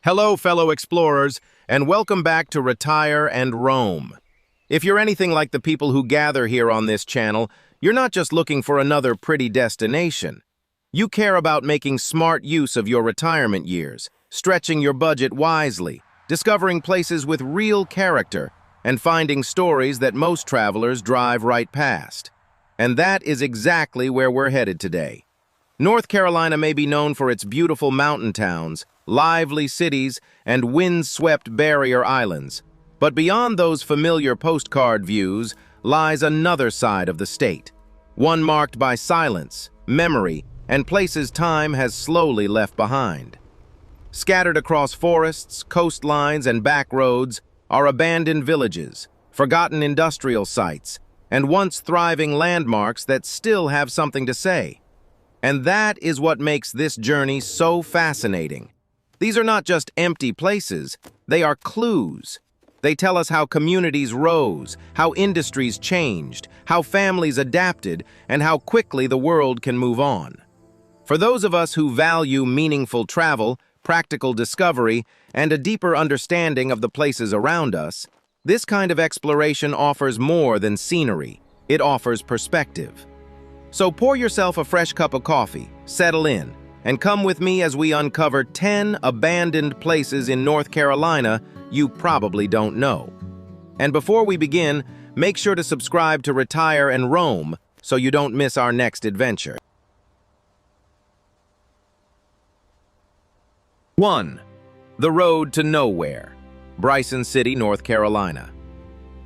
Hello, fellow explorers, and welcome back to Retire and Roam. If you're anything like the people who gather here on this channel, you're not just looking for another pretty destination. You care about making smart use of your retirement years, stretching your budget wisely, discovering places with real character, and finding stories that most travelers drive right past. And that is exactly where we're headed today. North Carolina may be known for its beautiful mountain towns, lively cities, and wind-swept barrier islands. But beyond those familiar postcard views lies another side of the state, one marked by silence, memory, and places time has slowly left behind. Scattered across forests, coastlines, and back roads are abandoned villages, forgotten industrial sites, and once thriving landmarks that still have something to say. And that is what makes this journey so fascinating. These are not just empty places, they are clues. They tell us how communities rose, how industries changed, how families adapted, and how quickly the world can move on. For those of us who value meaningful travel, practical discovery, and a deeper understanding of the places around us, this kind of exploration offers more than scenery. It offers perspective. So pour yourself a fresh cup of coffee, settle in, and come with me as we uncover 10 abandoned places in North Carolina you probably don't know. And before we begin, make sure to subscribe to Retire and Roam so you don't miss our next adventure. 1. The Road to Nowhere, Bryson City, North Carolina.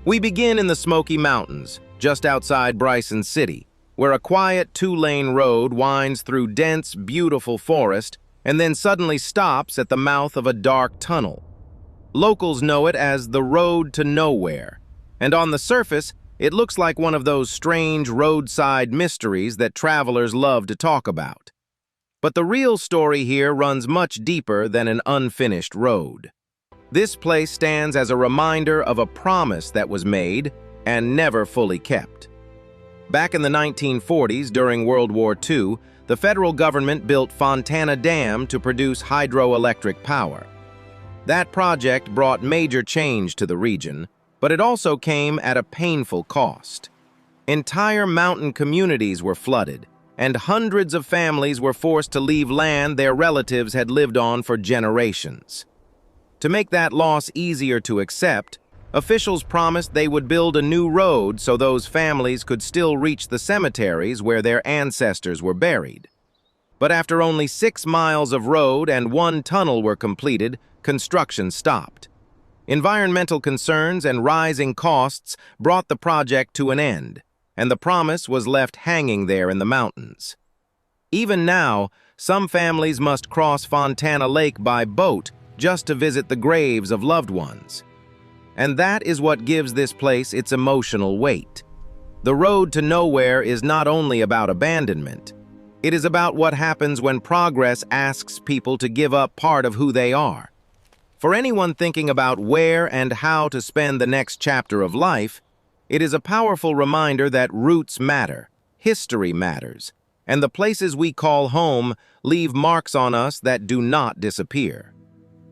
We begin in the Smoky Mountains, just outside Bryson City, where a quiet two-lane road winds through dense, beautiful forest and then suddenly stops at the mouth of a dark tunnel. Locals know it as the Road to Nowhere, and on the surface, it looks like one of those strange roadside mysteries that travelers love to talk about. But the real story here runs much deeper than an unfinished road. This place stands as a reminder of a promise that was made and never fully kept. Back in the 1940s, during World War II, the federal government built Fontana Dam to produce hydroelectric power. That project brought major change to the region, but it also came at a painful cost. Entire mountain communities were flooded, and hundreds of families were forced to leave land their relatives had lived on for generations. To make that loss easier to accept, officials promised they would build a new road so those families could still reach the cemeteries where their ancestors were buried. But after only 6 miles of road and 1 tunnel were completed, construction stopped. Environmental concerns and rising costs brought the project to an end, and the promise was left hanging there in the mountains. Even now, some families must cross Fontana Lake by boat just to visit the graves of loved ones. And that is what gives this place its emotional weight. The Road to Nowhere is not only about abandonment. It is about what happens when progress asks people to give up part of who they are. For anyone thinking about where and how to spend the next chapter of life, it is a powerful reminder that roots matter, history matters, and the places we call home leave marks on us that do not disappear.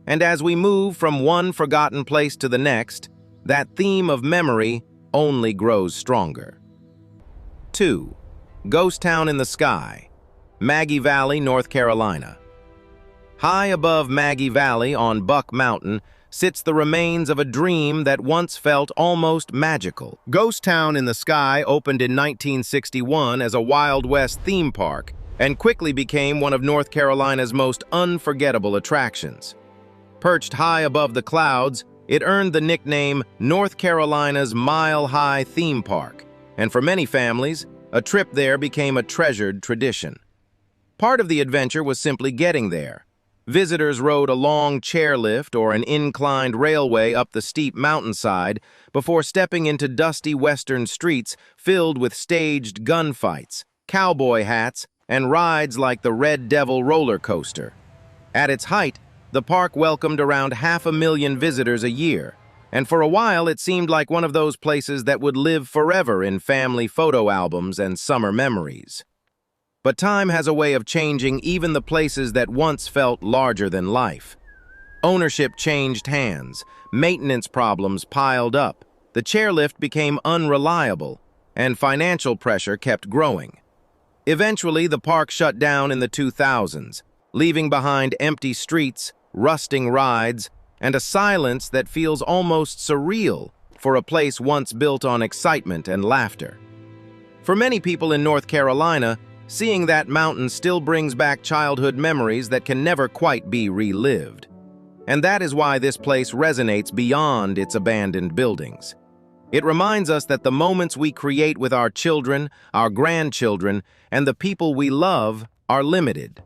And as we move from one forgotten place to the next, that theme of memory only grows stronger. 2. Ghost Town in the Sky, Maggie Valley, North Carolina. High above Maggie Valley on Buck Mountain sits the remains of a dream that once felt almost magical. Ghost Town in the Sky opened in 1961 as a Wild West theme park and quickly became one of North Carolina's most unforgettable attractions. Perched high above the clouds, it earned the nickname North Carolina's Mile High Theme Park, and for many families, a trip there became a treasured tradition. Part of the adventure was simply getting there. Visitors rode a long chairlift or an inclined railway up the steep mountainside before stepping into dusty western streets filled with staged gunfights, cowboy hats, and rides like the Red Devil roller coaster. At its height, the park welcomed around 500,000 visitors a year, and for a while it seemed like one of those places that would live forever in family photo albums and summer memories. But time has a way of changing even the places that once felt larger than life. Ownership changed hands, maintenance problems piled up, the chairlift became unreliable, and financial pressure kept growing. Eventually, the park shut down in the 2000s, leaving behind empty streets, rusting rides, and a silence that feels almost surreal for a place once built on excitement and laughter. For many people in North Carolina, seeing that mountain still brings back childhood memories that can never quite be relived. And that is why this place resonates beyond its abandoned buildings. It reminds us that the moments we create with our children, our grandchildren, and the people we love are limited.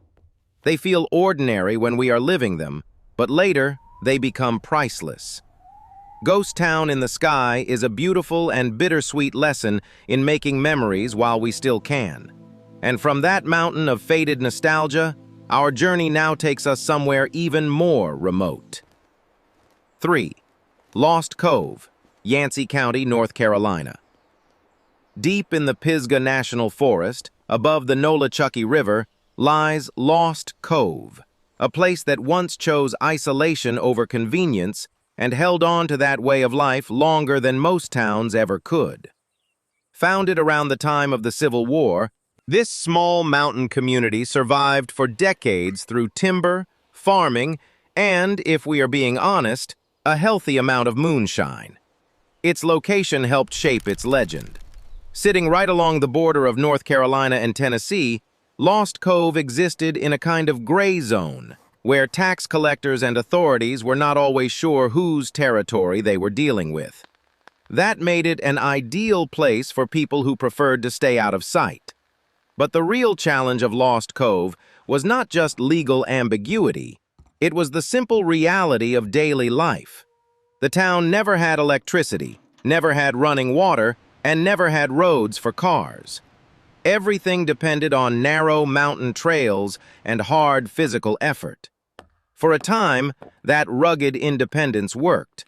They feel ordinary when we are living them, but later they become priceless. Ghost Town in the Sky is a beautiful and bittersweet lesson in making memories while we still can. And from that mountain of faded nostalgia, our journey now takes us somewhere even more remote. 3. Lost Cove, Yancey County, North Carolina. Deep in the Pisgah National Forest, above the Nolichucky River, lies Lost Cove, a place that once chose isolation over convenience and held on to that way of life longer than most towns ever could. Founded around the time of the Civil War, this small mountain community survived for decades through timber, farming, and, if we are being honest, a healthy amount of moonshine. Its location helped shape its legend. Sitting right along the border of North Carolina and Tennessee, Lost Cove existed in a kind of gray zone, where tax collectors and authorities were not always sure whose territory they were dealing with. That made it an ideal place for people who preferred to stay out of sight. But the real challenge of Lost Cove was not just legal ambiguity, it was the simple reality of daily life. The town never had electricity, never had running water, and never had roads for cars. Everything depended on narrow mountain trails and hard physical effort. For a time, that rugged independence worked.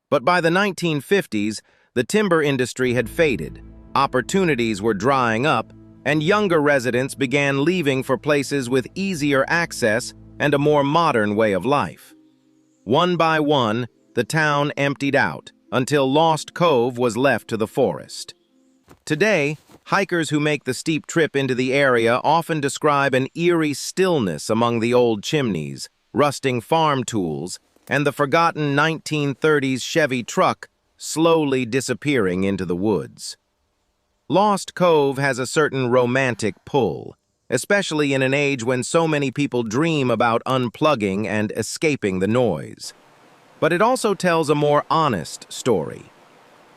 But by the 1950s, the timber industry had faded, opportunities were drying up, and younger residents began leaving for places with easier access and a more modern way of life. One by one, the town emptied out until Lost Cove was left to the forest. Today, hikers who make the steep trip into the area often describe an eerie stillness among the old chimneys, rusting farm tools, and the forgotten 1930s Chevy truck slowly disappearing into the woods. Lost Cove has a certain romantic pull, especially in an age when so many people dream about unplugging and escaping the noise. But it also tells a more honest story.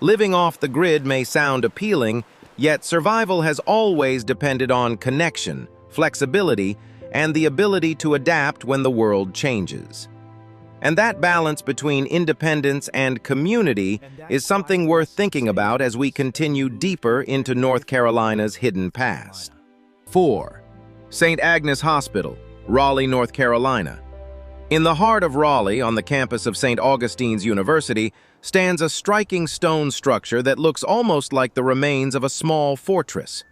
Living off the grid may sound appealing, yet survival has always depended on connection, flexibility, and the ability to adapt when the world changes. And that balance between independence and community is something worth thinking about as we continue deeper into North Carolina's hidden past. 4. St. Agnes Hospital, Raleigh, North Carolina. In the heart of Raleigh, on the campus of St. Augustine's University, stands a striking stone structure that looks almost like the remains of a small fortress.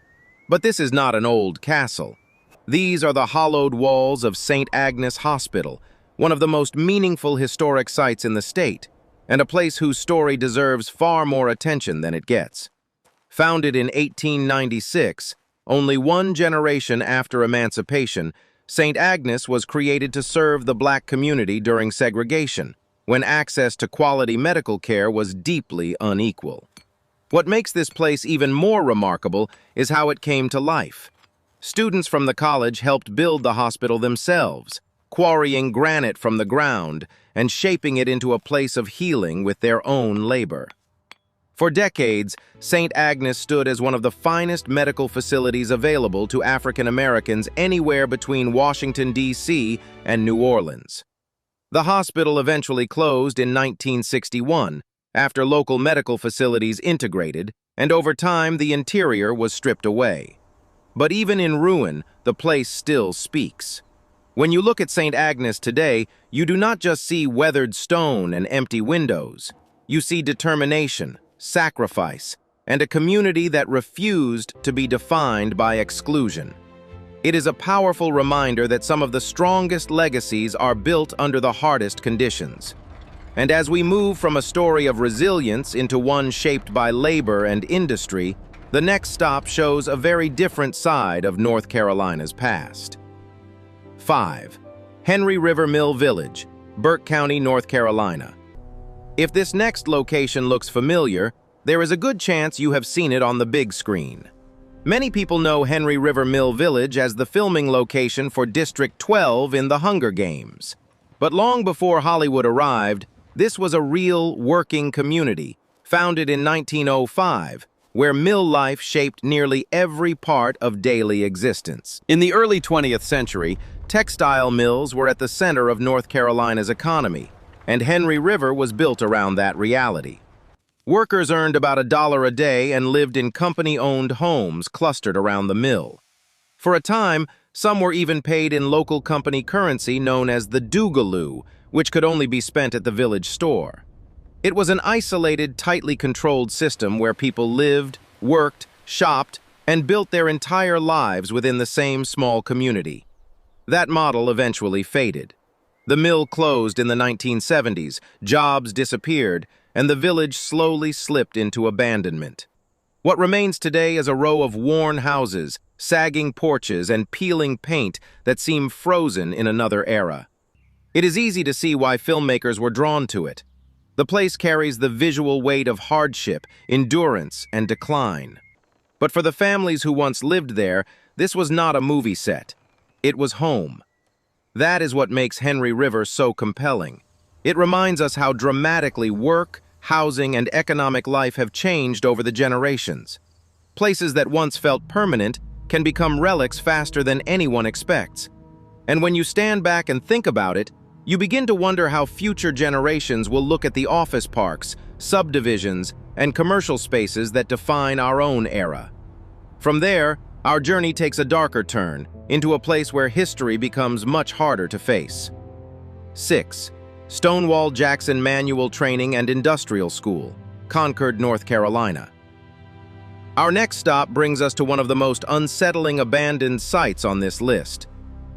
But this is not an old castle. These are the hollowed walls of St. Agnes Hospital, one of the most meaningful historic sites in the state, and a place whose story deserves far more attention than it gets. Founded in 1896, only one generation after emancipation, St. Agnes was created to serve the Black community during segregation, when access to quality medical care was deeply unequal. What makes this place even more remarkable is how it came to life. Students from the college helped build the hospital themselves, quarrying granite from the ground and shaping it into a place of healing with their own labor. For decades, St. Agnes stood as one of the finest medical facilities available to African Americans anywhere between Washington, D.C. and New Orleans. The hospital eventually closed in 1961 after local medical facilities integrated, and over time the interior was stripped away. But even in ruin, the place still speaks. When you look at St. Agnes today, you do not just see weathered stone and empty windows. You see determination, sacrifice, and a community that refused to be defined by exclusion. It is a powerful reminder that some of the strongest legacies are built under the hardest conditions. And as we move from a story of resilience into one shaped by labor and industry, the next stop shows a very different side of North Carolina's past. 5. Henry River Mill Village, Burke County, North Carolina. If this next location looks familiar, there is a good chance you have seen it on the big screen. Many people know Henry River Mill Village as the filming location for District 12 in The Hunger Games. But long before Hollywood arrived, this was a real working community, founded in 1905, where mill life shaped nearly every part of daily existence. In the early 20th century, textile mills were at the center of North Carolina's economy, and Henry River was built around that reality. Workers earned about $1 a day and lived in company-owned homes clustered around the mill. For a time, some were even paid in local company currency known as the doogaloo, which could only be spent at the village store. It was an isolated, tightly controlled system where people lived, worked, shopped, and built their entire lives within the same small community. That model eventually faded. The mill closed in the 1970s, jobs disappeared, and the village slowly slipped into abandonment. What remains today is a row of worn houses, sagging porches, and peeling paint that seem frozen in another era. It is easy to see why filmmakers were drawn to it. The place carries the visual weight of hardship, endurance, and decline. But for the families who once lived there, this was not a movie set. It was home. That is what makes Henry River so compelling. It reminds us how dramatically work, housing, and economic life have changed over the generations. Places that once felt permanent can become relics faster than anyone expects. And when you stand back and think about it, you begin to wonder how future generations will look at the office parks, subdivisions, and commercial spaces that define our own era. From there, our journey takes a darker turn, into a place where history becomes much harder to face. 6. Stonewall Jackson Manual Training and Industrial School, Concord, North Carolina. Our next stop brings us to one of the most unsettling abandoned sites on this list.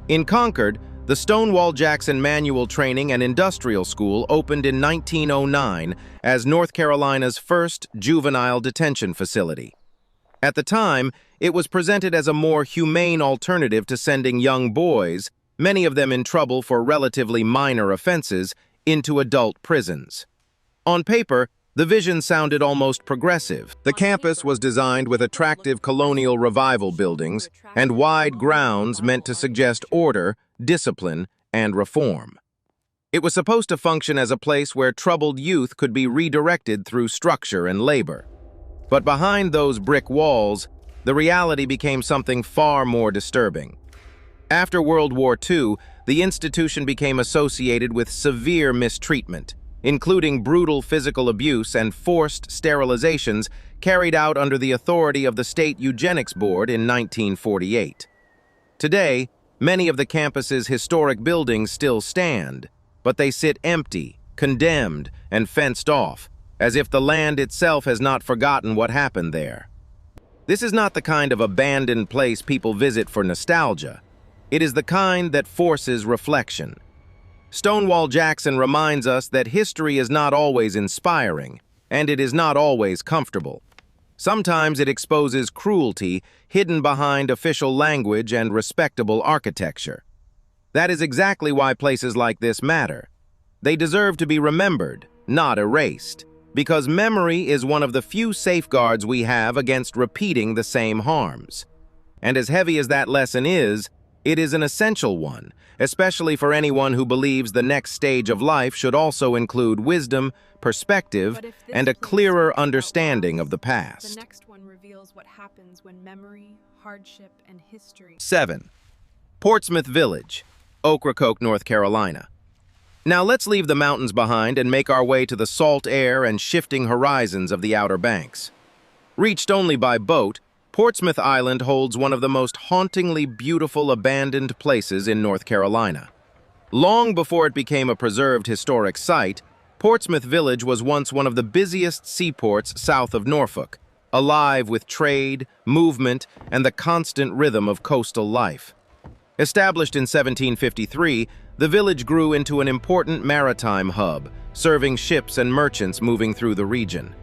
In Concord, the Stonewall Jackson Manual Training and Industrial School opened in 1909 as North Carolina's first juvenile detention facility. At the time, it was presented as a more humane alternative to sending young boys, many of them in trouble for relatively minor offenses, into adult prisons. On paper, the vision sounded almost progressive. The campus was designed with attractive colonial revival buildings and wide grounds meant to suggest order, discipline, and reform. It was supposed to function as a place where troubled youth could be redirected through structure and labor. But behind those brick walls, the reality became something far more disturbing. After World War II, the institution became associated with severe mistreatment, including brutal physical abuse and forced sterilizations carried out under the authority of the State Eugenics Board in 1948. Today, many of the campus's historic buildings still stand, but they sit empty, condemned, and fenced off, as if the land itself has not forgotten what happened there. This is not the kind of abandoned place people visit for nostalgia. It is the kind that forces reflection. Stonewall Jackson reminds us that history is not always inspiring, and it is not always comfortable. Sometimes it exposes cruelty hidden behind official language and respectable architecture. That is exactly why places like this matter. They deserve to be remembered, not erased, because memory is one of the few safeguards we have against repeating the same harms. And as heavy as that lesson is, it is an essential one, especially for anyone who believes the next stage of life should also include wisdom, perspective, and a clearer understanding of the past. The next one reveals what happens when memory, hardship, and history. 7. Portsmouth Village, Ocracoke, North Carolina. Now let's leave the mountains behind and make our way to the salt air and shifting horizons of the Outer Banks. Reached only by boat, Portsmouth Island holds one of the most hauntingly beautiful abandoned places in North Carolina. Long before it became a preserved historic site, Portsmouth Village was once one of the busiest seaports south of Norfolk, alive with trade, movement, and the constant rhythm of coastal life. Established in 1753, the village grew into an important maritime hub, serving ships and merchants moving through the region.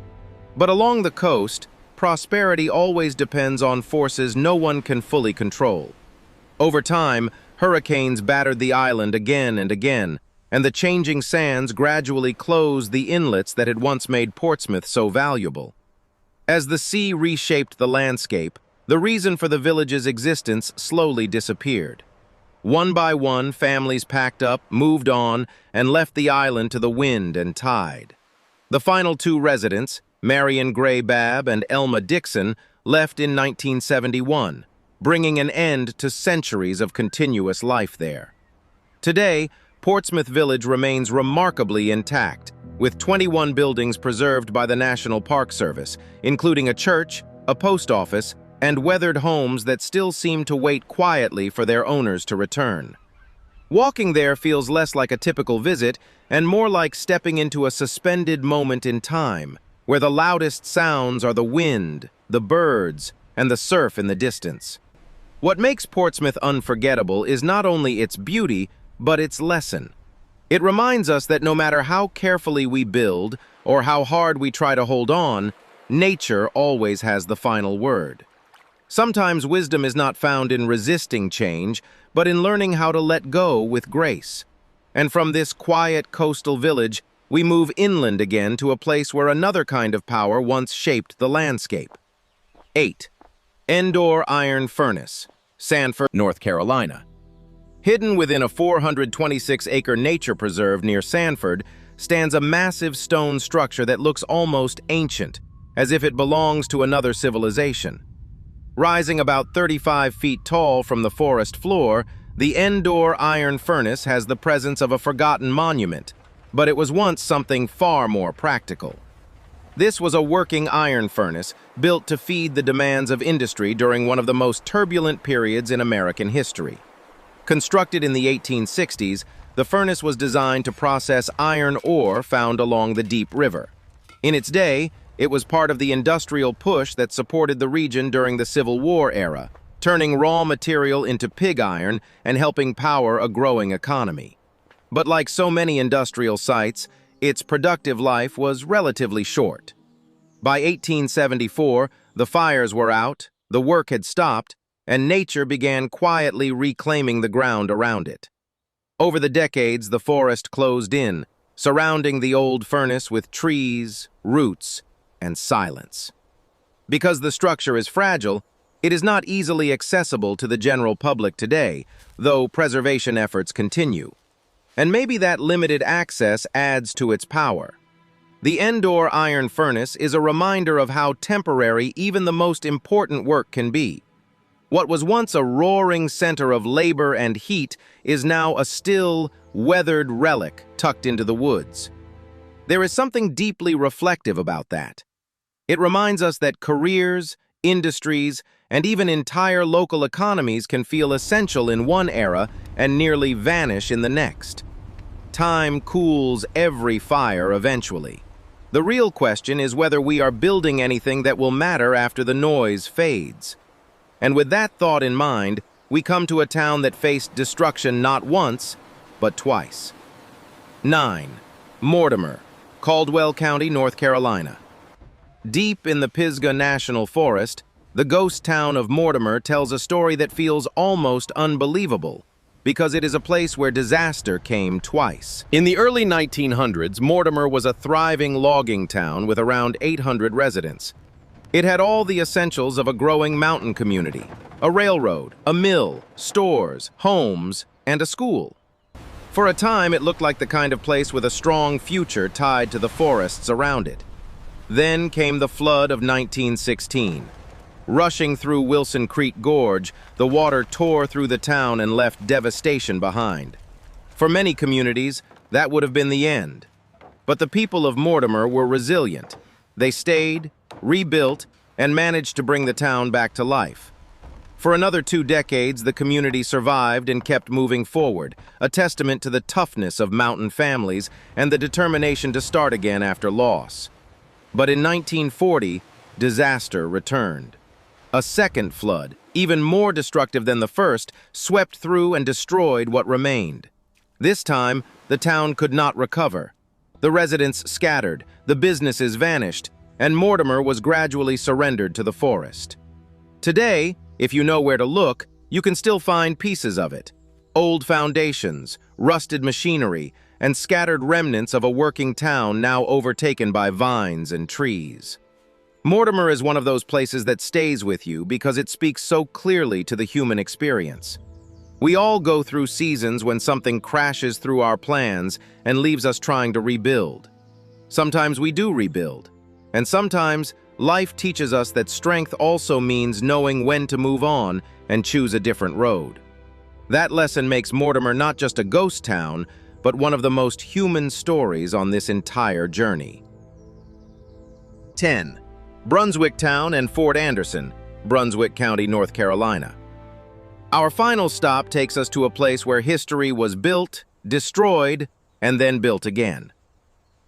But along the coast, prosperity always depends on forces no one can fully control. Over time, hurricanes battered the island again and again, and the changing sands gradually closed the inlets that had once made Portsmouth so valuable. As the sea reshaped the landscape, the reason for the village's existence slowly disappeared. One by one, families packed up, moved on, and left the island to the wind and tide. The final two residents, Marion Gray Babb and Elma Dixon, left in 1971, bringing an end to centuries of continuous life there. Today, Portsmouth Village remains remarkably intact, with 21 buildings preserved by the National Park Service, including a church, a post office, and weathered homes that still seem to wait quietly for their owners to return. Walking there feels less like a typical visit and more like stepping into a suspended moment in time, where the loudest sounds are the wind, the birds, and the surf in the distance. What makes Portsmouth unforgettable is not only its beauty, but its lesson. It reminds us that no matter how carefully we build or how hard we try to hold on, nature always has the final word. Sometimes wisdom is not found in resisting change, but in learning how to let go with grace. And from this quiet coastal village, we move inland again to a place where another kind of power once shaped the landscape. 8. Endor Iron Furnace, Sanford, North Carolina. Hidden within a 426-acre nature preserve near Sanford stands a massive stone structure that looks almost ancient, as if it belongs to another civilization. Rising about 35 feet tall from the forest floor, the Endor Iron Furnace has the presence of a forgotten monument, but it was once something far more practical. This was a working iron furnace built to feed the demands of industry during one of the most turbulent periods in American history. Constructed in the 1860s, the furnace was designed to process iron ore found along the deep river. In its day, it was part of the industrial push that supported the region during the Civil War era, turning raw material into pig iron and helping power a growing economy. But like so many industrial sites, its productive life was relatively short. By 1874, the fires were out, the work had stopped, and nature began quietly reclaiming the ground around it. Over the decades, the forest closed in, surrounding the old furnace with trees, roots, and silence. Because the structure is fragile, it is not easily accessible to the general public today, though preservation efforts continue. And maybe that limited access adds to its power. The Endor Iron Furnace is a reminder of how temporary even the most important work can be. What was once a roaring center of labor and heat is now a still, weathered relic tucked into the woods. There is something deeply reflective about that. It reminds us that careers, industries, and even entire local economies can feel essential in one era and nearly vanish in the next. Time cools every fire eventually. The real question is whether we are building anything that will matter after the noise fades. And with that thought in mind, we come to a town that faced destruction not once, but twice. 9. Mortimer, Caldwell County, North Carolina. Deep in the Pisgah National Forest, the ghost town of Mortimer tells a story that feels almost unbelievable, because it is a place where disaster came twice. In the early 1900s, Mortimer was a thriving logging town with around 800 residents. It had all the essentials of a growing mountain community: a railroad, a mill, stores, homes, and a school. For a time, it looked like the kind of place with a strong future tied to the forests around it. Then came the flood of 1916. Rushing through Wilson Creek Gorge, the water tore through the town and left devastation behind. For many communities, that would have been the end. But the people of Mortimer were resilient. They stayed, rebuilt, and managed to bring the town back to life. For another 2 decades, the community survived and kept moving forward, a testament to the toughness of mountain families and the determination to start again after loss. But in 1940, disaster returned. A second flood, even more destructive than the first, swept through and destroyed what remained. This time, the town could not recover. The residents scattered, the businesses vanished, and Mortimer was gradually surrendered to the forest. Today, if you know where to look, you can still find pieces of it. Old foundations, rusted machinery, and scattered remnants of a working town now overtaken by vines and trees. Mortimer is one of those places that stays with you because it speaks so clearly to the human experience. We all go through seasons when something crashes through our plans and leaves us trying to rebuild. Sometimes we do rebuild, and sometimes life teaches us that strength also means knowing when to move on and choose a different road. That lesson makes Mortimer not just a ghost town, but one of the most human stories on this entire journey. 10. Brunswick Town and Fort Anderson, Brunswick County, North Carolina. Our final stop takes us to a place where history was built, destroyed, and then built again.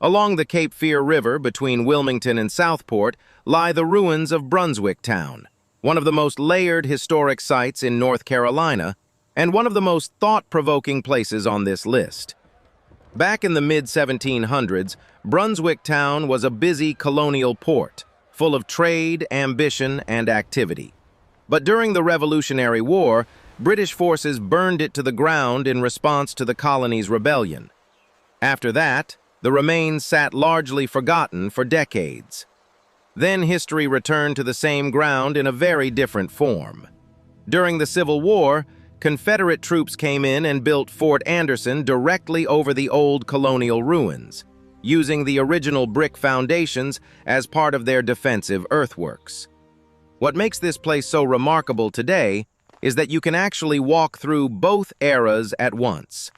Along the Cape Fear River between Wilmington and Southport lie the ruins of Brunswick Town, one of the most layered historic sites in North Carolina, and one of the most thought-provoking places on this list. Back in the mid-1700s, Brunswick Town was a busy colonial port, full of trade, ambition, and activity. But during the Revolutionary War, British forces burned it to the ground in response to the colony's rebellion. After that, the remains sat largely forgotten for decades. Then history returned to the same ground in a very different form. During the Civil War, Confederate troops came in and built Fort Anderson directly over the old colonial ruins, using the original brick foundations as part of their defensive earthworks. What makes this place so remarkable today is that you can actually walk through both eras at once.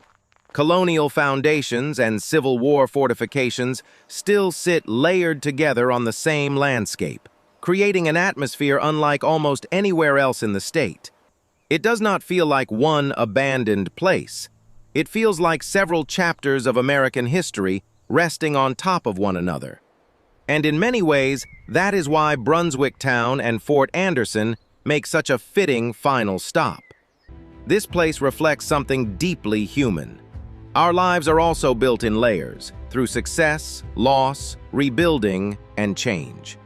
Colonial foundations and Civil War fortifications still sit layered together on the same landscape, creating an atmosphere unlike almost anywhere else in the state. It does not feel like one abandoned place. It feels like several chapters of American history resting on top of one another. And in many ways, that is why Brunswick Town and Fort Anderson make such a fitting final stop. This place reflects something deeply human. Our lives are also built in layers, through success, loss, rebuilding, and change.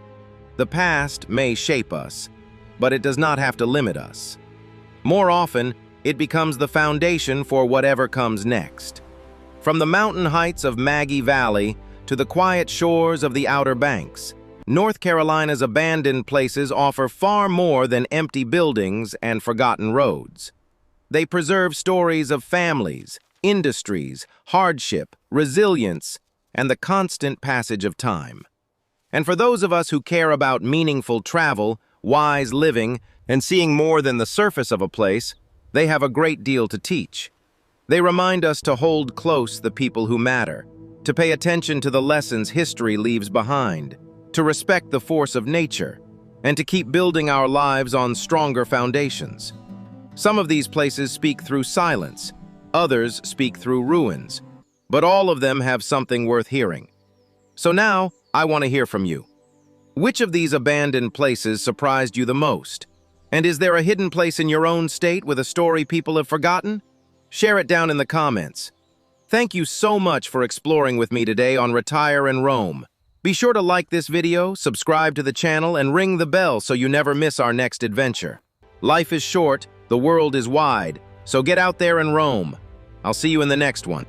The past may shape us, but it does not have to limit us. More often, it becomes the foundation for whatever comes next. From the mountain heights of Maggie Valley to the quiet shores of the Outer Banks, North Carolina's abandoned places offer far more than empty buildings and forgotten roads. They preserve stories of families, industries, hardship, resilience, and the constant passage of time. And for those of us who care about meaningful travel, wise living, and seeing more than the surface of a place, they have a great deal to teach. They remind us to hold close the people who matter, to pay attention to the lessons history leaves behind, to respect the force of nature, and to keep building our lives on stronger foundations. Some of these places speak through silence, others speak through ruins, but all of them have something worth hearing. So now, I want to hear from you. Which of these abandoned places surprised you the most? And is there a hidden place in your own state with a story people have forgotten? Share it down in the comments. Thank you so much for exploring with me today on Retire and Roam. Be sure to like this video, subscribe to the channel, and ring the bell so you never miss our next adventure. Life is short, the world is wide, so get out there and roam. I'll see you in the next one.